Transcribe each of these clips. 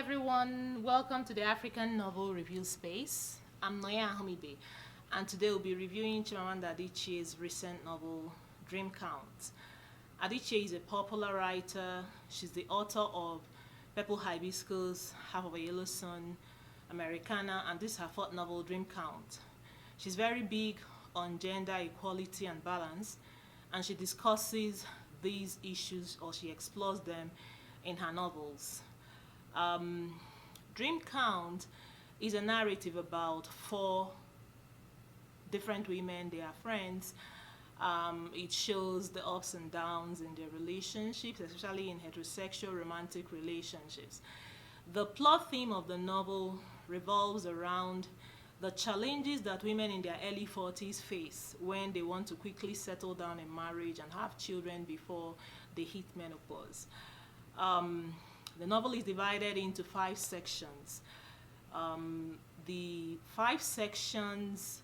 everyone, welcome to the African Novel Review Space. I'm Noya Ahomibe, and today we'll be reviewing Chimamanda Adichie's recent novel, Dream Count. Adichie is a popular writer. She's the author of Purple Hibiscus, Half of a Yellow Sun, Americana, and this is her fourth novel, Dream Count. She's very big on gender equality and balance, and she discusses these issues, or she explores them in her novels. Dream Count is a narrative about four different women. They are friends. It shows the ups and downs in their relationships, especially in heterosexual romantic relationships. The plot theme of the novel revolves around the challenges that women in their early 40s face when they want to quickly settle down in marriage and have children before they hit menopause. The novel is divided into 5 sections. The 5 sections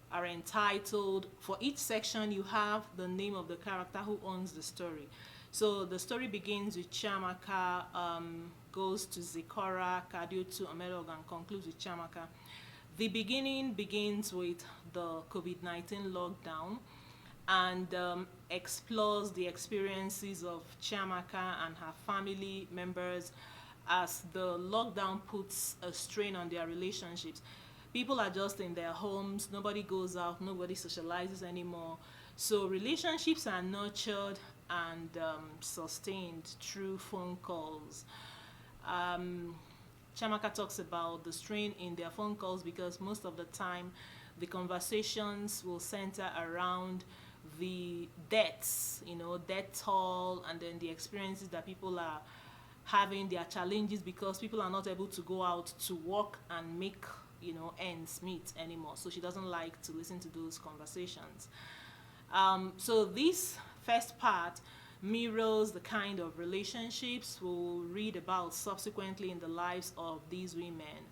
are entitled, for each section you have the name of the character who owns the story. So the story begins with Chiamaka, goes to Zikora, Kadiotu, Omelog, and concludes with Chiamaka. The beginning begins with the COVID-19 lockdown and explores the experiences of Chiamaka and her family members as the lockdown puts a strain on their relationships. People are just in their homes, nobody goes out, nobody socializes anymore. So relationships are nurtured and sustained through phone calls. Chiamaka talks about the strain in their phone calls because most of the time the conversations will center around the deaths, death toll, and then the experiences that people are having, their challenges because people are not able to go out to work and make, ends meet anymore. So she doesn't like to listen to those conversations. So this first part mirrors the kind of relationships we'll read about subsequently in the lives of these women.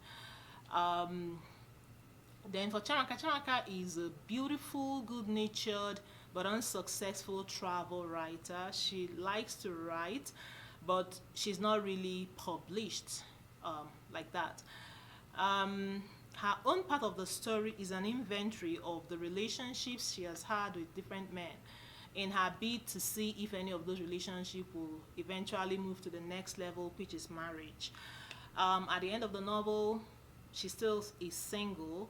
Then for Chiamaka is a beautiful, good-natured, but unsuccessful travel writer. She likes to write, but she's not really published like that. Her own part of the story is an inventory of the relationships she has had with different men in her bid to see if any of those relationships will eventually move to the next level, which is marriage. At the end of the novel, she still is single,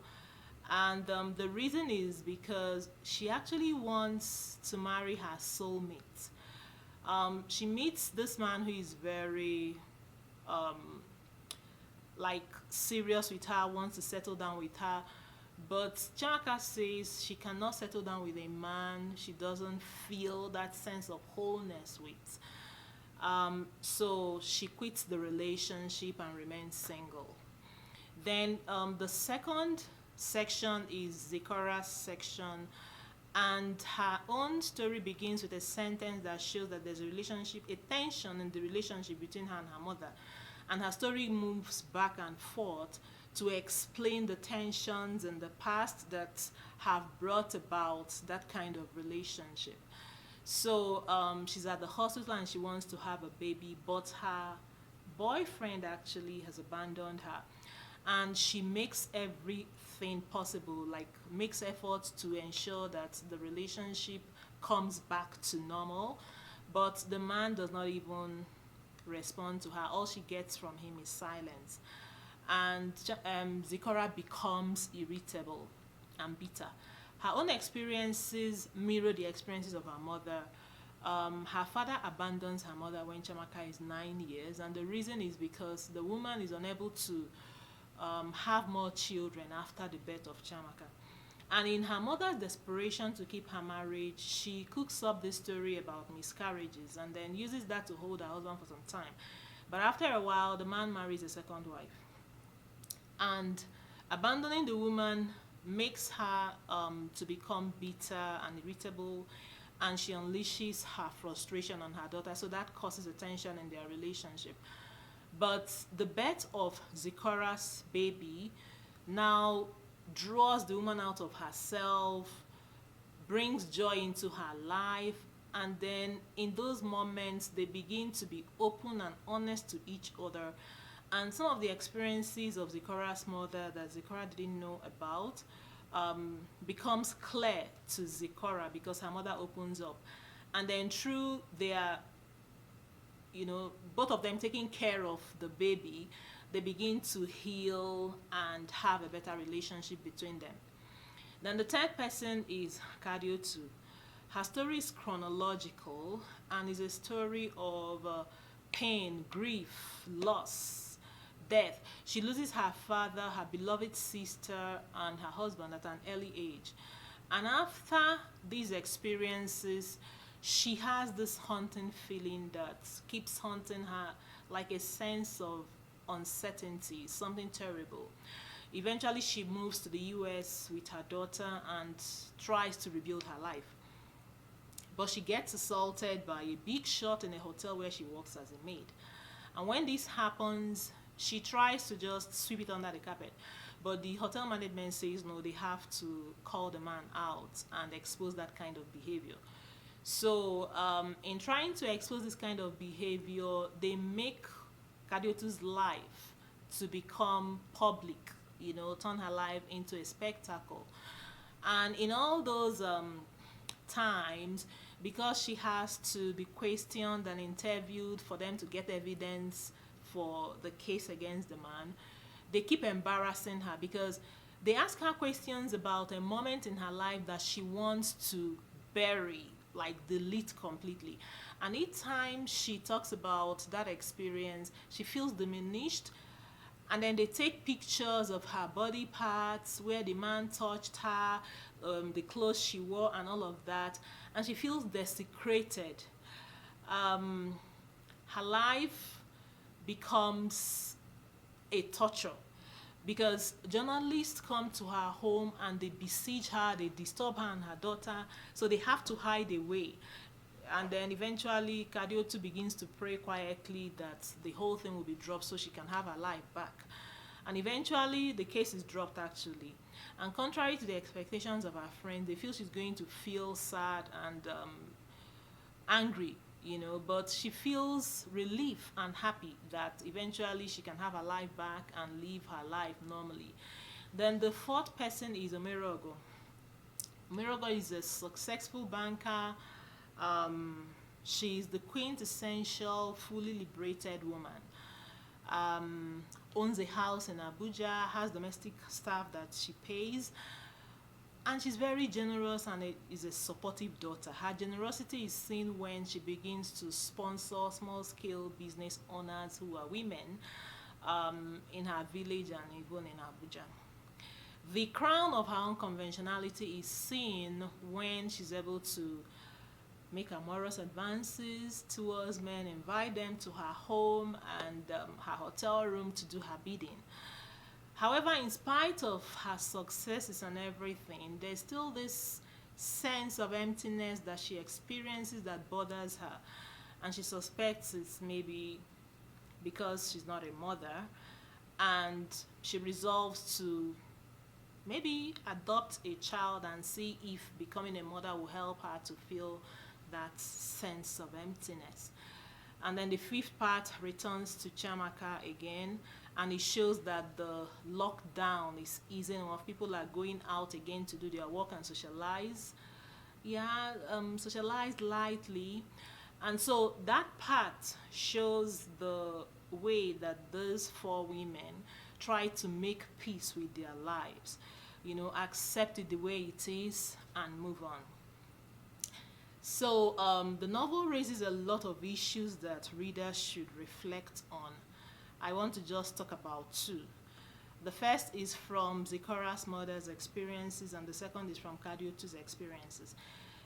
and the reason is because she actually wants to marry her soulmate. She meets this man who is very serious with her, wants to settle down with her, but Chiamaka says she cannot settle down with a man she doesn't feel that sense of wholeness with. So she quits the relationship and remains single. Then the second section is Zikora's section, and her own story begins with a sentence that shows that there's a tension in the relationship between her and her mother. And her story moves back and forth to explain the tensions in the past that have brought about that kind of relationship. So she's at the hospital and she wants to have a baby, but her boyfriend actually has abandoned her. And she makes everything possible, makes efforts to ensure that the relationship comes back to normal, but the man does not even respond to her. All she gets from him is silence. And Zikora becomes irritable and bitter. Her own experiences mirror the experiences of her mother. Her father abandons her mother when Chiamaka is 9 years, and the reason is because the woman is unable to have more children after the birth of Chiamaka. And in her mother's desperation to keep her marriage, she cooks up this story about miscarriages and then uses that to hold her husband for some time. But after a while, the man marries a second wife. And abandoning the woman makes her to become bitter and irritable, and she unleashes her frustration on her daughter, so that causes a tension in their relationship. But the birth of Zikora's baby now draws the woman out of herself, brings joy into her life, and then in those moments they begin to be open and honest to each other And some of the experiences of Zikora's mother that Zikora didn't know about becomes clear to Zikora because her mother opens up. And then through their, both of them taking care of the baby, they begin to heal and have a better relationship between them. Then the third person is Cardio 2. Her story is chronological and is a story of pain, grief, loss, death. She loses her father, her beloved sister, and her husband at an early age. And after these experiences, she has this haunting feeling that keeps haunting her, like a sense of uncertainty, something terrible. Eventually, she moves to the US with her daughter and tries to rebuild her life. But she gets assaulted by a big shot in a hotel where she works as a maid. And when this happens, she tries to just sweep it under the carpet. But the hotel management says no, they have to call the man out and expose that kind of behavior. So, in trying to expose this kind of behavior, they make Kadiotu's life to become public, turn her life into a spectacle. And in all those times, because she has to be questioned and interviewed for them to get evidence for the case against the man, they keep embarrassing her because they ask her questions about a moment in her life that she wants to bury, like delete completely. And each time she talks about that experience, she feels diminished. And then they take pictures of her body parts, where the man touched her, the clothes she wore, and all of that. And she feels desecrated. Her life becomes a torture because journalists come to her home and they besiege her, they disturb her and her daughter, so they have to hide away. And then eventually Kadiotu begins to pray quietly that the whole thing will be dropped so she can have her life back. And eventually the case is dropped actually. And contrary to the expectations of her friends, they feel she's going to feel sad and angry, but she feels relief and happy that eventually she can have her life back and live her life normally. Then the fourth person is Omerogo. Omerogo is a successful banker. She's the quintessential, fully liberated woman. Owns a house in Abuja, has domestic staff that she pays, and she's very generous and is a supportive daughter. Her generosity is seen when she begins to sponsor small-scale business owners who are women in her village and even in Abuja. The crown of her unconventionality is seen when she's able to make amorous advances towards men, invite them to her home and her hotel room to do her bidding. However, in spite of her successes and everything, there's still this sense of emptiness that she experiences that bothers her. And she suspects it's maybe because she's not a mother. And she resolves to maybe adopt a child and see if becoming a mother will help her to feel that sense of emptiness. And then the fifth part returns to Chiamaka again, and it shows that the lockdown is easing off. People are going out again to do their work and socialize. Socialize lightly. And so that part shows the way that those four women try to make peace with their lives, accept it the way it is and move on. So the novel raises a lot of issues that readers should reflect on. I want to just talk about two. The first is from Zikora's mother's experiences, and the second is from Kadiotu's experiences.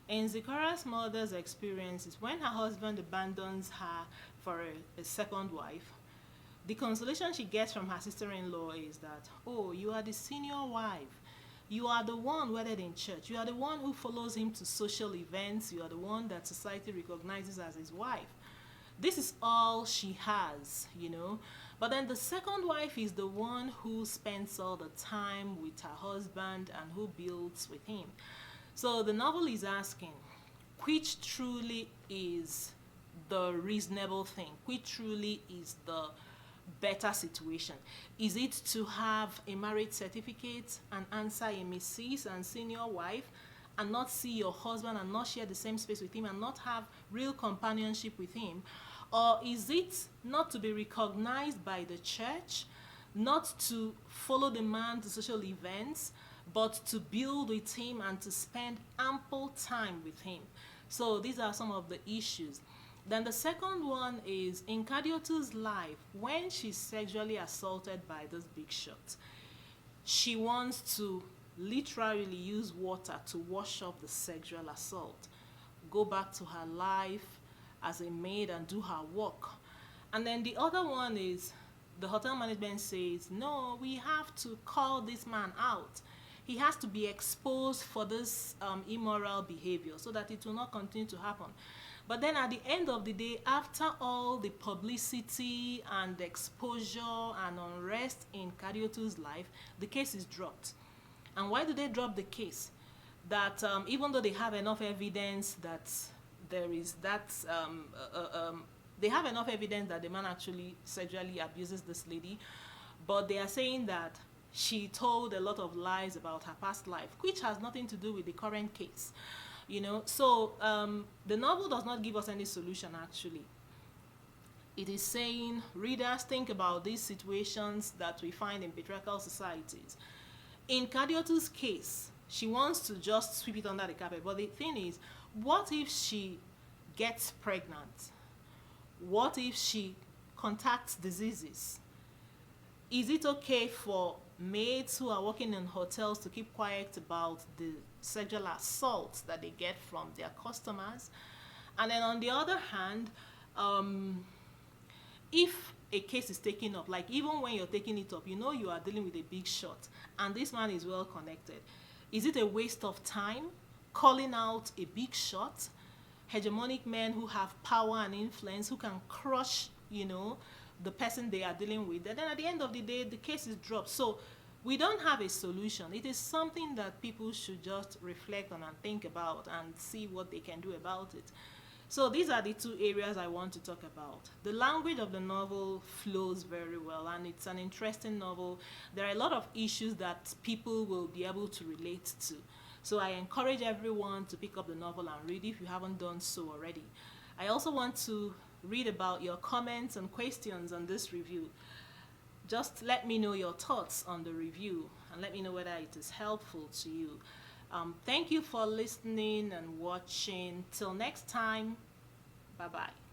In Zikora's mother's experiences, when her husband abandons her for a second wife, the consolation she gets from her sister-in-law is that, oh, you are the senior wife. You are the one wedded in church. You are the one who follows him to social events. You are the one that society recognizes as his wife. This is all she has, But then the second wife is the one who spends all the time with her husband and who builds with him. So the novel is asking, which truly is the reasonable thing? Which truly is the better situation? Is it to have a marriage certificate and answer a Mrs. and senior wife, and not see your husband and not share the same space with him and not have real companionship with him? Or is it not to be recognized by the church, not to follow the man to social events, but to build with him and to spend ample time with him? So these are some of the issues. Then the second one is in Kadiotu's life, when she's sexually assaulted by this big shot, she wants to literally use water to wash off the sexual assault, go back to her life as a maid and do her work. And then the other one is the hotel management says, no, we have to call this man out. He has to be exposed for this immoral behavior so that it will not continue to happen. But then at the end of the day, after all the publicity and exposure and unrest in Kadiotu's life, the case is dropped. And why do they drop the case? That even though they have enough evidence that there is that, they have enough evidence that the man actually sexually abuses this lady, but they are saying that she told a lot of lies about her past life, which has nothing to do with the current case. You know, so the novel does not give us any solution actually. It is saying, readers, think about these situations that we find in patriarchal societies. In Kadiotu's case, she wants to just sweep it under the carpet, but the thing is, what if she gets pregnant? What if she contacts diseases? Is it okay for maids who are working in hotels to keep quiet about the sexual assaults that they get from their customers? And then on the other hand, if a case is taken up, like even when you're taking it up, you know you are dealing with a big shot and this man is well connected, is it a waste of time calling out a big shot, hegemonic men who have power and influence, who can crush, you know, the person they are dealing with? And then at the end of the day, the case is dropped. So we don't have a solution. It is something that people should just reflect on and think about and see what they can do about it. So these are the two areas I want to talk about. The language of the novel flows very well, and it's an interesting novel. There are a lot of issues that people will be able to relate to. So I encourage everyone to pick up the novel and read if you haven't done so already. I also want to read about your comments and questions on this review. Just let me know your thoughts on the review and let me know whether it is helpful to you. Thank you for listening and watching. Till next time, bye-bye.